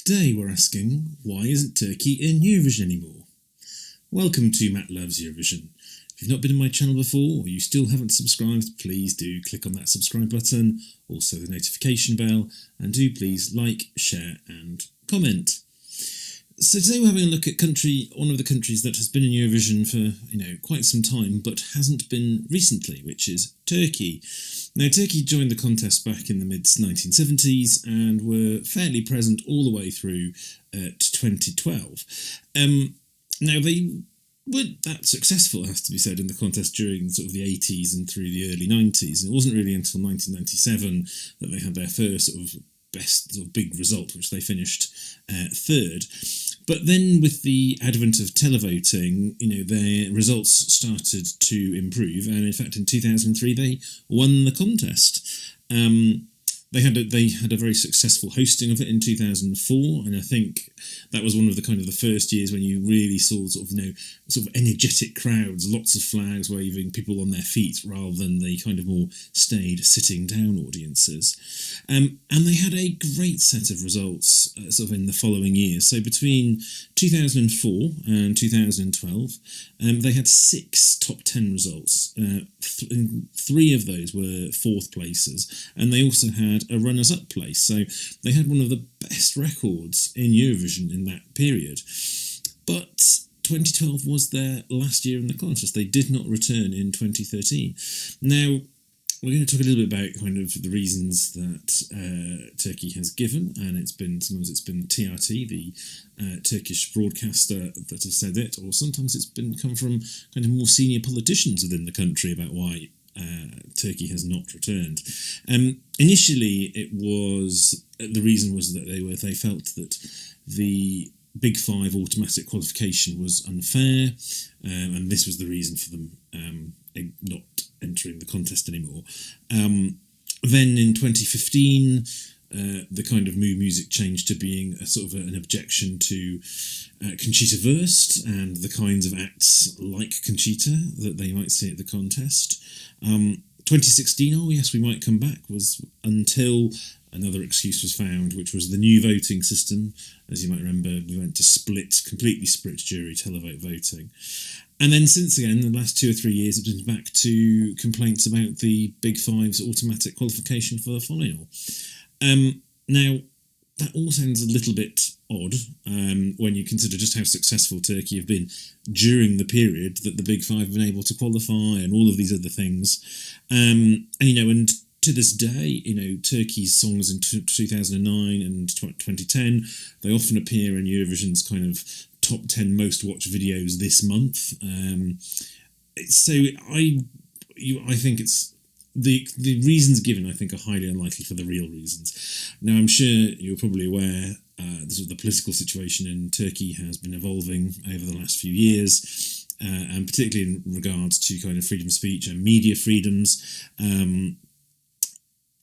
today we're asking, why isn't Turkey in Eurovision anymore? Welcome to Matt Loves Eurovision. If you've not been on my channel before, or you still haven't subscribed, please do click on that subscribe button, also the notification bell, and do please like, share and comment. So today we're having a look at one of the countries that has been in Eurovision for quite some time, but hasn't been recently, which is Turkey. Now, Turkey joined the contest back in the mid-1970s and were fairly present all the way through to 2012. Now, they weren't that successful, has to be said, in the contest during sort of the 80s and through the early 90s. It wasn't really until 1997 that they had their first sort of best sort of big result, which they finished third. But then with the advent of televoting, their results started to improve, and in fact in 2003 they won the contest. They had a very successful hosting of it in 2004, and I think that was one of the first years when you really saw sort of energetic crowds, lots of flags waving, people on their feet rather than the kind of more staid sitting down audiences. And they had a great set of results sort of in the following years. So between 2004 and 2012, they had 6 top 10 results. 3 of those were 4th places, and they also had a runners-up place. So they had one of the best records in Eurovision in that period. But 2012 was their last year in the contest. They did not return in 2013. Now, we're going to talk a little bit about kind of the reasons that Turkey has given, and sometimes it's been TRT, the Turkish broadcaster, that has said it, or sometimes it's come from kind of more senior politicians within the country about why Turkey has not returned. Initially, the reason was that they felt that the Big Five automatic qualification was unfair, and this was the reason for them not entering the contest anymore. Then in 2015, the kind of mood music changed to being a sort of an objection to Conchita Wurst and the kinds of acts like Conchita that they might see at the contest. 2016, oh yes, we might come back, was until another excuse was found, which was the new voting system. As you might remember, we went to completely split jury televote voting. And then since again, the last 2 or 3 years, it's been back to complaints about the Big Five's automatic qualification for the final. Now, that all sounds a little bit odd when you consider just how successful Turkey have been during the period that the Big Five have been able to qualify and all of these other things. And to this day, Turkey's songs in 2009 and 2010, they often appear in Eurovision's kind of top 10 most watched videos this month. So I think it's the reasons given, I think, are highly unlikely for the real reasons. Now, I'm sure you're probably aware the political situation in Turkey has been evolving over the last few years, and particularly in regards to kind of freedom of speech and media freedoms.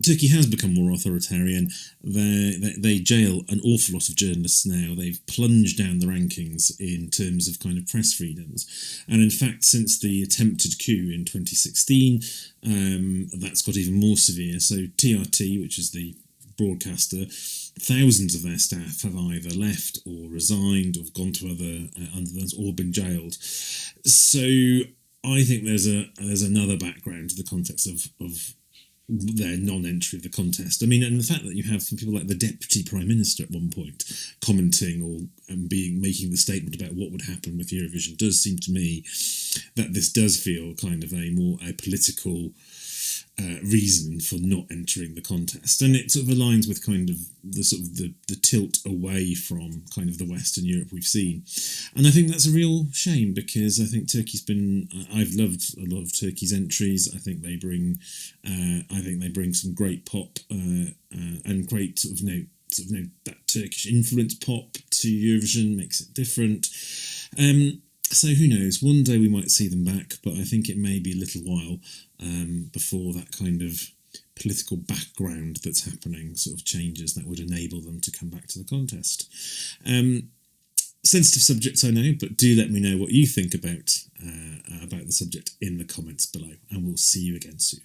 Turkey has become more authoritarian. They jail an awful lot of journalists now. They've plunged down the rankings in terms of kind of press freedoms. And in fact, since the attempted coup in 2016, that's got even more severe. So TRT, which is the broadcaster, thousands of their staff have either left or resigned or gone to other underlings or been jailed. So I think there's another background to the context of their non-entry of the contest. I mean, and the fact that you have some people like the Deputy Prime Minister at one point commenting or making the statement about what would happen with Eurovision does seem to me that this does feel kind of a political reason for not entering the contest, and it sort of aligns with kind of the tilt away from kind of the Western Europe we've seen, and I think that's a real shame because I think I've loved a lot of Turkey's entries. I think they bring some great pop and great that Turkish influence pop to Eurovision, makes it different. So who knows? One day we might see them back, but I think it may be a little while before that kind of political background that's happening sort of changes that would enable them to come back to the contest. Sensitive subjects, I know, but do let me know what you think about the subject in the comments below, and we'll see you again soon.